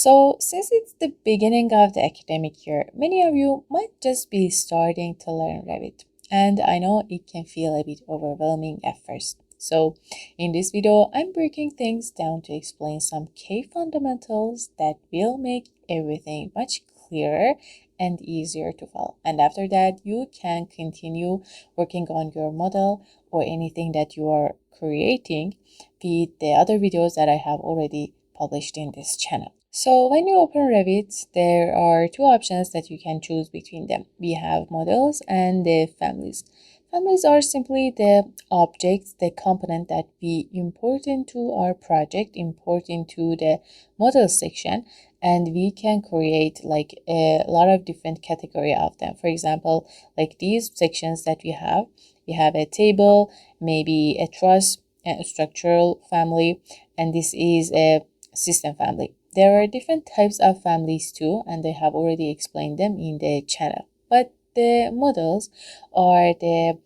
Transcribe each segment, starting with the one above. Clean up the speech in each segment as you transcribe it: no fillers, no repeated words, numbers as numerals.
So, since it's the beginning of the academic year, many of you might just be starting to learn Revit. And I know it can feel a bit overwhelming at first. So, in this video, I'm breaking things down to explain some key fundamentals that will make everything much clearer and easier to follow. And after that, you can continue working on your model or anything that you are creating with the other videos that I have already published in this channel. So when you open Revit, there are two options that you can choose between them. We have models and the families. Families are simply the objects, the component that we import into our project, import into the model section, and we can create like a lot of different category of them. For example, like these sections that we have a table, maybe a truss, a structural family, and this is a system family. There are different types of families too, and I have already explained them in the channel. But the models are the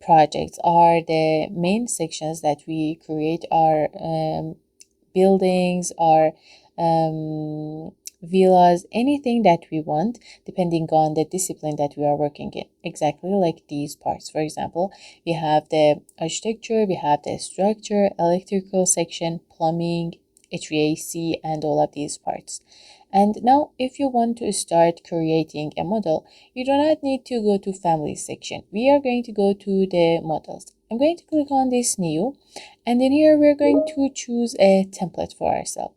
projects, are the main sections that we create our buildings, our villas, anything that we want, depending on the discipline that we are working in. Exactly like these parts. For example, we have the architecture, we have the structure, electrical section, plumbing, HVAC, and all of these parts. And now, if you want to start creating a model, you do not need to go to family section. We are going to go to the models. I'm going to click on this new, and in here we're going to choose a template for ourselves.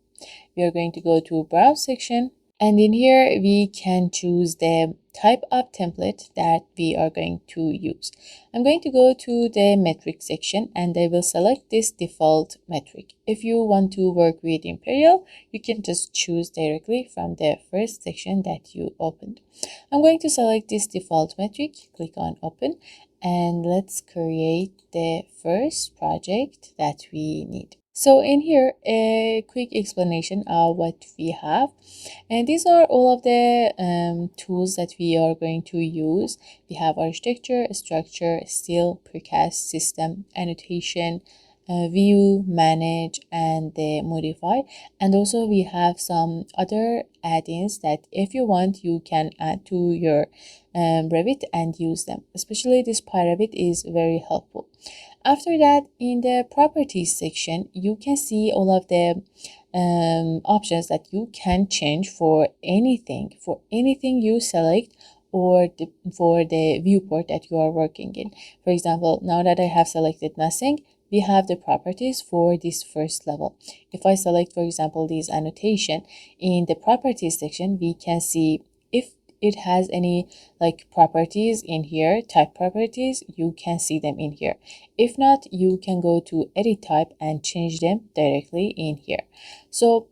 We are going to go to browse section, and in here we can choose the type of template that we are going to use. I'm going to go to the metric section and I will select this default metric. If you want to work with Imperial, you can just choose directly from the first section that you opened. I'm going to select this default metric, click on open, and let's create the first project that we need. So in here, a quick explanation of what we have. And these are all of the tools that we are going to use. We have architecture, structure, steel, precast, system, annotation, view, manage, and modify. And also we have some other add-ins that if you want, you can add to your Revit and use them. Especially this Revit is very helpful. After that, in the properties section, you can see all of the options that you can change for anything you select, or for the viewport that you are working in. For example, now that I have selected nothing, we have the properties for this first level. If I select, for example, this annotation in the properties section, we can see if it has any like properties in here, type properties, you can see them in here. If not, you can go to edit type and change them directly in here. So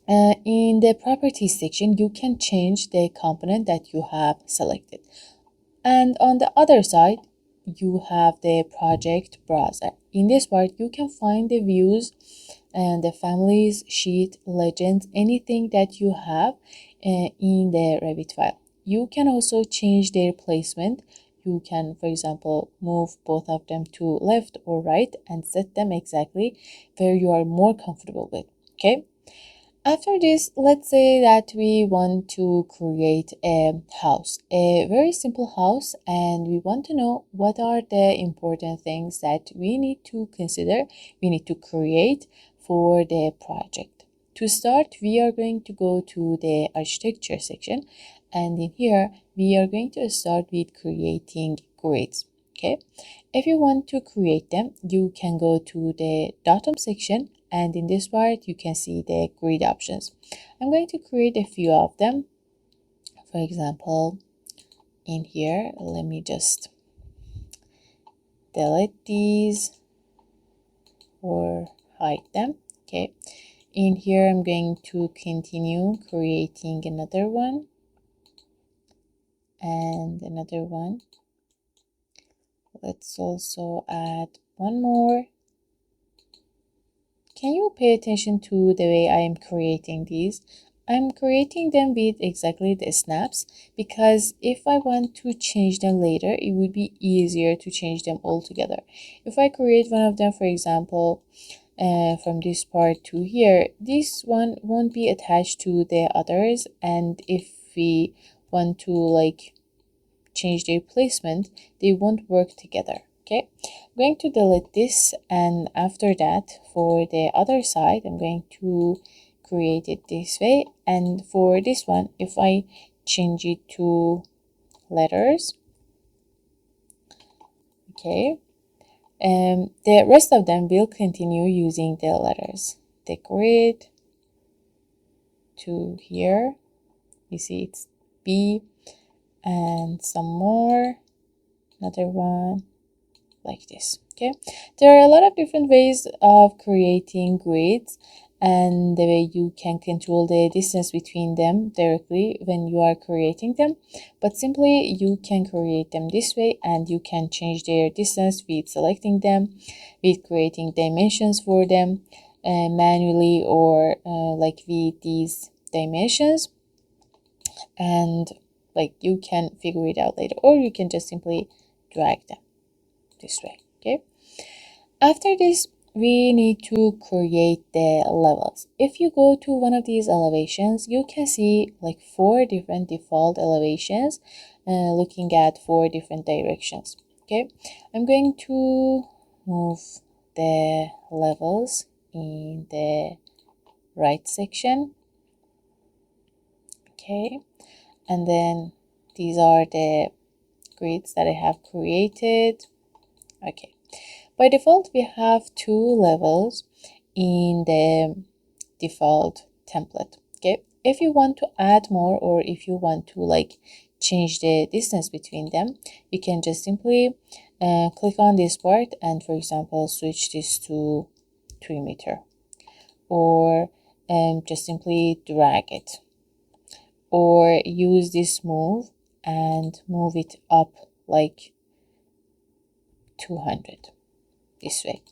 in the properties section, you can change the component that you have selected. And on the other side, you have the project browser. In this part, you can find the views and the families, sheet, legends, anything that you have in the Revit file. You can also change their placement. You can, for example, move both of them to left or right and set them exactly where you are more comfortable with. Okay. After this, let's say that we want to create a house, a very simple house, and we want to know what are the important things that we need to consider, we need to create for the project. To start, we are going to go to the architecture section, and in here, we are going to start with creating grids. Okay, if you want to create them, you can go to the datum section, and in this part you can see the grid options. I'm going to create a few of them. For example, in here, let me just delete these or hide them. Okay, in here I'm going to continue creating another one and another one. Let's also add one more. Can you pay attention to the way I am creating these? I'm creating them with exactly the snaps, because if I want to change them later, it would be easier to change them all together. If I create one of them, for example, from this part to here, this one won't be attached to the others, and if we want to like change their placement, they won't work together. Okay, I'm going to delete this, and after that for the other side I'm going to create it this way. And for this one, if I change it to letters, okay, the rest of them will continue using the letters. Decorate to here, you see it's B, and some more, another one like this. Okay, there are a lot of different ways of creating grids, and the way you can control the distance between them directly when you are creating them, but simply you can create them this way, and you can change their distance with selecting them, with creating dimensions for them manually, or like with these dimensions, and like you can figure it out later, or you can just simply drag them this way. Okay, after this we need to create the levels. If you go to one of these elevations, you can see like 4 different default elevations looking at 4 different directions. Okay, I'm going to move the levels in the right section. Okay, and then these are the grids that I have created. Okay, by default we have 2 levels in the default template. Okay, if you want to add more, or if you want to like change the distance between them, you can just simply click on this part and, for example, switch this to 3 meter, or just simply drag it, or use this move and move it up like 200 this way.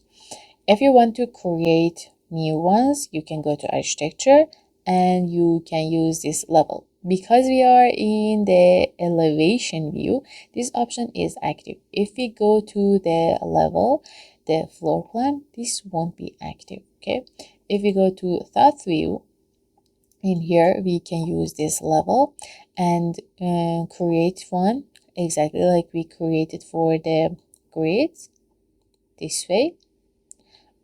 If you want to create new ones, you can go to architecture and you can use this level. Because we are in the elevation view, this option is active. If we go to the level, the floor plan, this won't be active. Okay, if we go to thought view, in here we can use this level and create one exactly like we created for the grids this way,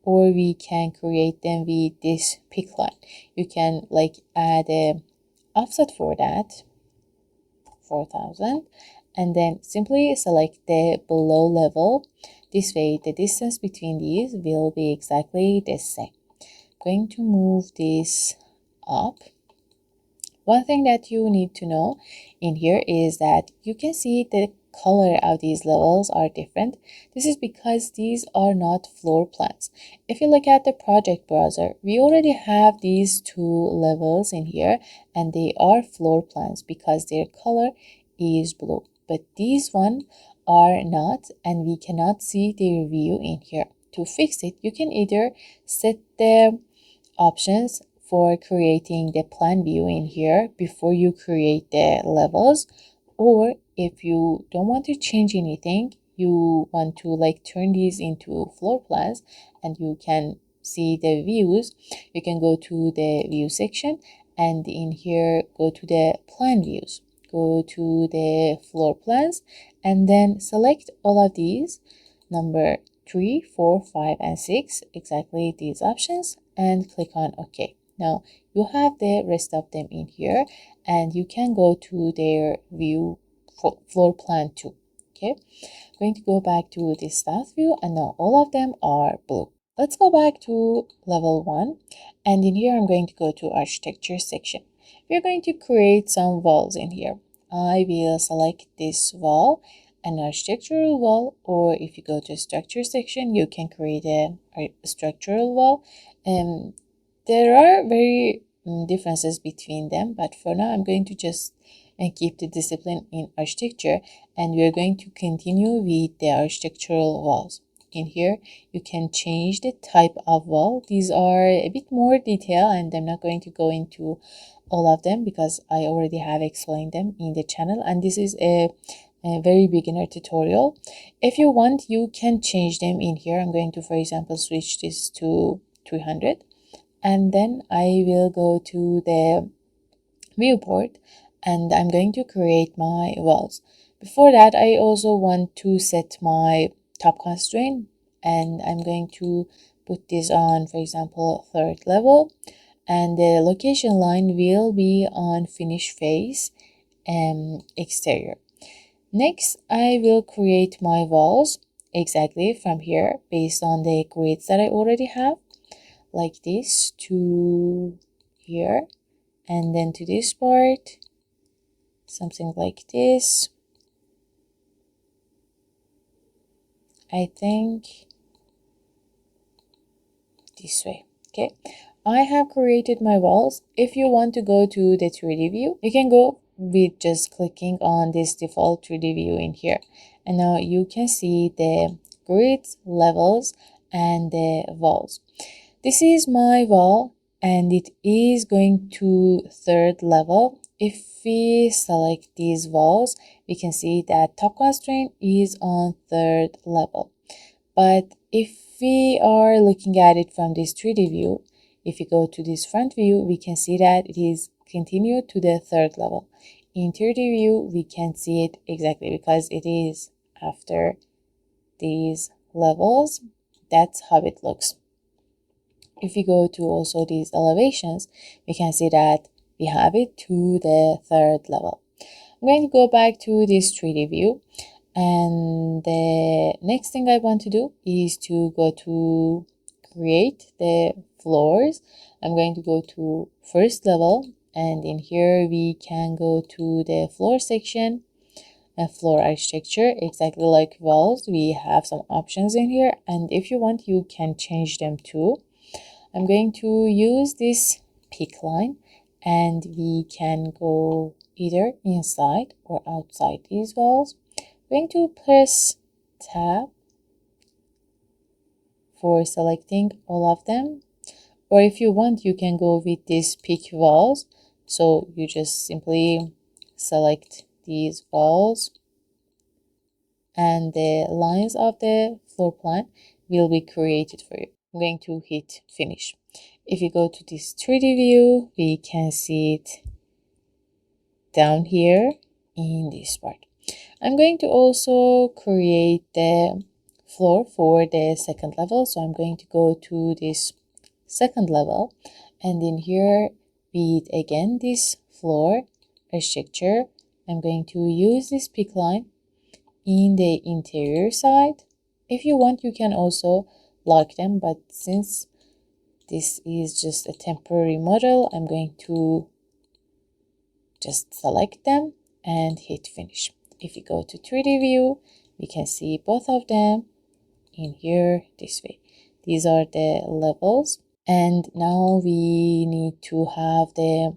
or we can create them with this pick line. You can like add a offset for that, 4000, and then simply select the below level. This way the distance between these will be exactly the same. I'm going to move this up. One thing that you need to know in here is that you can see the color of these levels are different. This is because these are not floor plans. If you look at the project browser, we already have these 2 levels in here, and they are floor plans because their color is blue. But these one are not, and we cannot see their view in here. To fix it, you can either set the options for creating the plan view in here before you create the levels, or if you don't want to change anything, you want to like turn these into floor plans and you can see the views, you can go to the view section, and in here go to the plan views, go to the floor plans, and then select all of these, number 3, 4, 5, and 6, exactly these options, and click on OK. Now you have the rest of them in here, and you can go to their view floor plan too. Okay, I'm going to go back to the start view, and now all of them are blue. Let's go back to level 1, and in here I'm going to go to architecture section. We're going to create some walls in here. I will select this wall, an architectural wall, or if you go to structure section, you can create a structural wall. There are very differences between them, but for now I'm going to just keep the discipline in architecture, and we are going to continue with the architectural walls. In here you can change the type of wall. These are a bit more detailed, and I'm not going to go into all of them because I already have explained them in the channel, and this is a very beginner tutorial. If you want, you can change them in here. I'm going to, for example, switch this to 300. And then I will go to the viewport and I'm going to create my walls. Before that, I also want to set my top constraint, and I'm going to put this on, for example, third level, and the location line will be on finish face exterior. Next, I will create my walls exactly from here based on the grids that I already have, like this to here, and then to this part, something like this. I think this way. Okay, I have created my walls. If you want to go to the 3D view, you can go with just clicking on this default 3D view in here, and now you can see the grids, levels, and the walls. This is my wall and it is going to third level. If we select these walls, we can see that top constraint is on third level. But if we are looking at it from this 3D view, if we go to this front view, we can see that it is continued to the third level. In 3D view, we can see it exactly because it is after these levels. That's how it looks. If we go to also these elevations, we can see that we have it to the third level. I'm going to go back to this 3D view, and the next thing I want to do is to go to create the floors. I'm going to go to first level, and in here we can go to the floor section and floor architecture, exactly like walls. We have some options in here, and if you want, you can change them too. I'm going to use this pick line, and we can go either inside or outside these walls. I'm going to press tab for selecting all of them, or if you want, you can go with this pick walls. So you just simply select these walls and the lines of the floor plan will be created for you. I'm going to hit finish. If you go to this 3D view, we can see it down here in this part. I'm going to also create the floor for the second level. So I'm going to go to this second level, and in here with again this floor architecture, I'm going to use this pick line in the interior side. If you want, you can also lock them, but since this is just a temporary model, I'm going to just select them and hit finish. If you go to 3D view, we can see both of them in here this way. These are the levels, and now we need to have the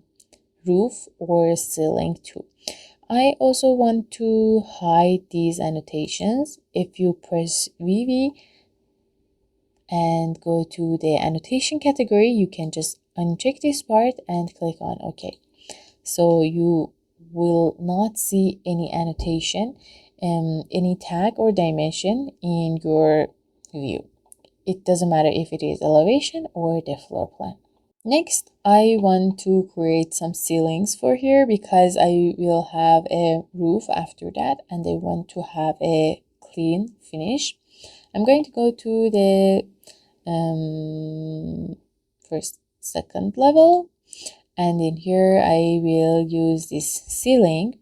roof or ceiling too. I also want to hide these annotations. If you press VV and go to the annotation category, you can just uncheck this part and click on OK. So you will not see any annotation, any tag or dimension in your view. It doesn't matter if it is elevation or the floor plan. Next, I want to create some ceilings for here because I will have a roof after that and I want to have a clean finish. I'm going to go to the first, second level, and in here I will use this ceiling.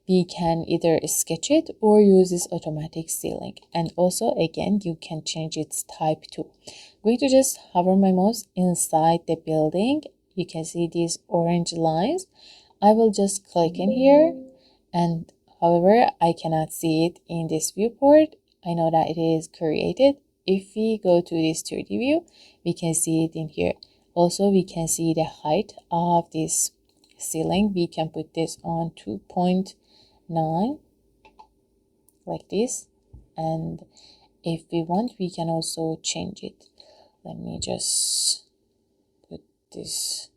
We can either sketch it or use this automatic ceiling, and also again you can change its type too. I'm going to just hover my mouse inside the building. You can see these orange lines. I will just click in here, and however I cannot see it in this viewport. I know that it is created. If we go to this 3D view, we can see it in here. Also, we can see the height of this ceiling. We can put this on 2.9 like this, and if we want, we can also change it. Let me just put this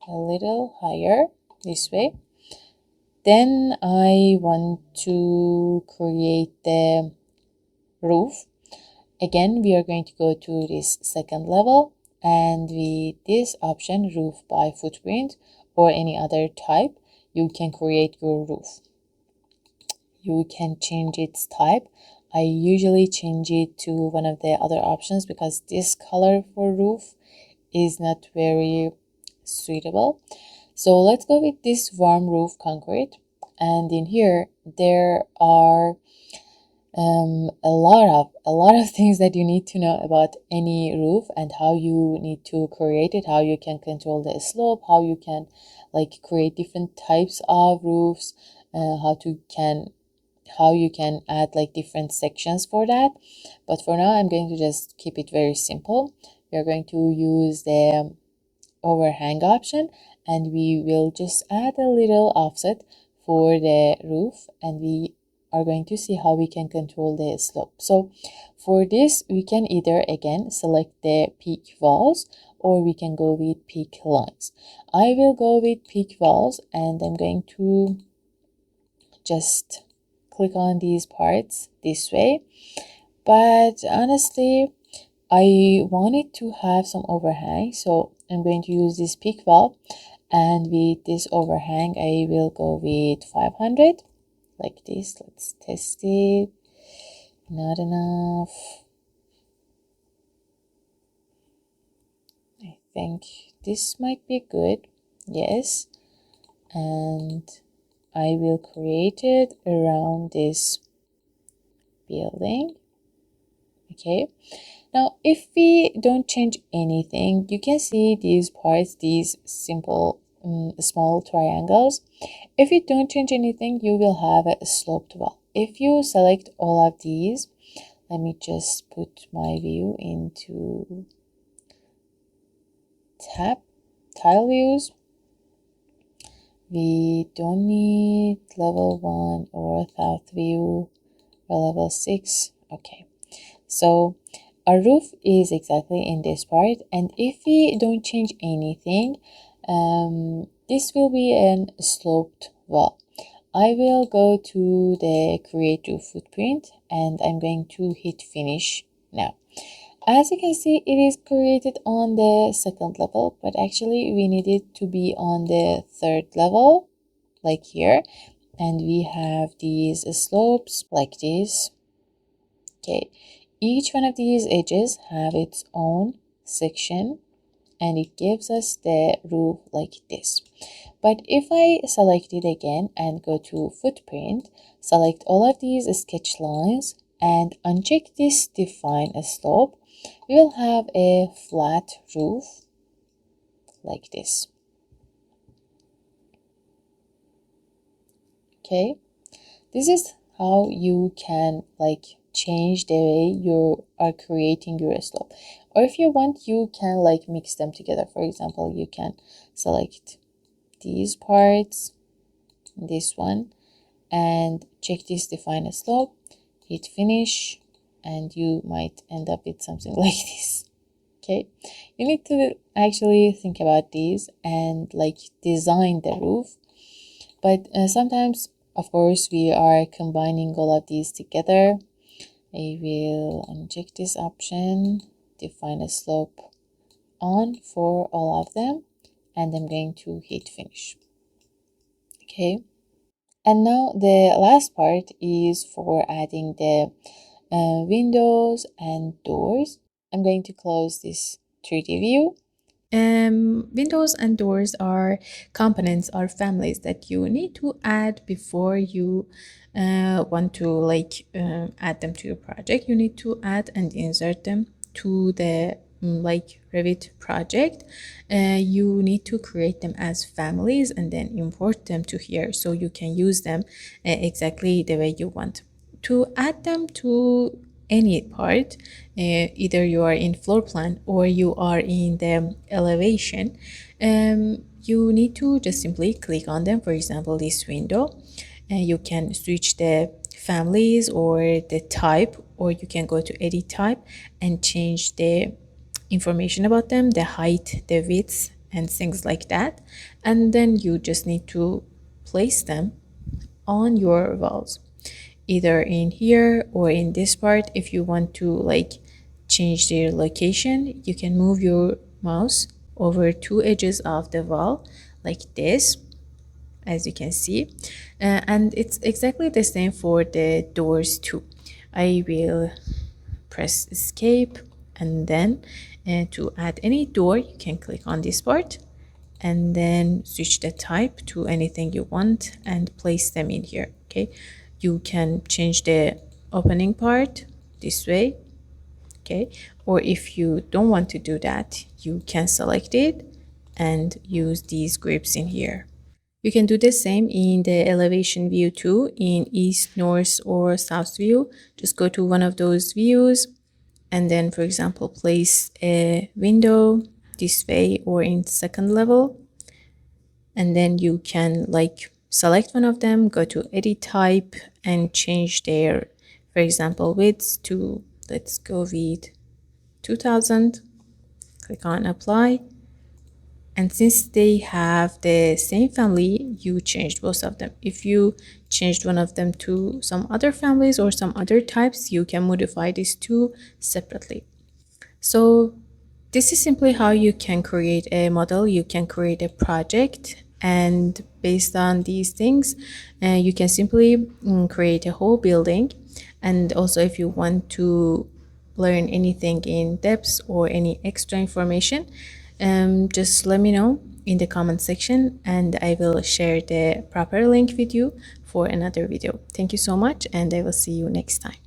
a little higher this way. Then I want to create the roof. Again, we are going to go to this second level, and with this option, roof by footprint or any other type, you can create your roof. You can change its type. I usually change it to one of the other options because this color for roof is not very suitable. So let's go with this warm roof concrete. And in here, there are a lot of things that you need to know about any roof and how you need to create it, how you can control the slope, how you can like create different types of roofs, how you can add like different sections for that. But for now, I'm going to just keep it very simple. We are going to use the overhang option, and we will just add a little offset for the roof, and we are going to see how we can control the slope. So for this, we can either again select the peak walls, or we can go with peak lines. I will go with peak walls, and I'm going to just click on these parts this way. But honestly, I wanted to have some overhang, so I'm going to use this peak valve, and with this overhang I will go with 500 like this. Let's test it. Not enough. I think this might be good. Yes. And I will create it around this building. Okay. Now, if we don't change anything, you can see these parts, these simple small triangles. If you don't change anything, you will have a sloped wall. If you select all of these, let me just put my view into tile views. We don't need level 1 or south view or level 6. Okay, so our roof is exactly in this part, and if we don't change anything, this will be a sloped wall. I will go to the create roof footprint, and I'm going to hit finish now. As you can see, it is created on the second level, but actually we need it to be on the third level, like here. And we have these slopes like this. Okay, each one of these edges have its own section, and it gives us the roof like this. But if I select it again and go to footprint, select all of these sketch lines and uncheck this define a slope, we will have a flat roof like this. Okay, this is how you can like change the way you are creating your slope. Or if you want, you can like mix them together. For example, you can select these parts, this one, and check this define a slope, hit finish, and you might end up with something like this. Okay, you need to actually think about these and like design the roof. But sometimes, of course, we are combining all of these together. I will uncheck this option, define a slope on for all of them, and I'm going to hit finish. Okay, and now the last part is for adding the windows and doors. I'm going to close this 3D view. Windows and doors are components or families that you need to add before you want to add them to your project. You need to add and insert them to the like Revit project. You need to create them as families and then import them to here so you can use them exactly the way you want. To add them to any part, either you are in floor plan or you are in the elevation, you need to just simply click on them. For example, this window, and you can switch the families or the type, or you can go to edit type and change the information about them, the height, the width, and things like that. And then you just need to place them on your walls, either in here or in this part. If you want to like change their location, you can move your mouse over two edges of the wall like this, as you can see. And it's exactly the same for the doors too. I will press escape, and then to add any door you can click on this part and then switch the type to anything you want and place them in here. Okay, you can change the opening part this way. Okay, or if you don't want to do that, you can select it and use these grips in here. You can do the same in the elevation view too, in east, north, or south view. Just go to one of those views and then, for example, place a window this way or in second level. And then you can like select one of them, go to edit type and change their, for example, width to, let's go with 2000. Click on apply. And since they have the same family, you changed both of them. If you changed one of them to some other families or some other types, you can modify these two separately. So this is simply how you can create a model, you can create a project, and based on these things, you can simply create a whole building. And also, if you want to learn anything in depth or any extra information, just let me know in the comment section and I will share the proper link with you for another video. Thank you so much, and I will see you next time.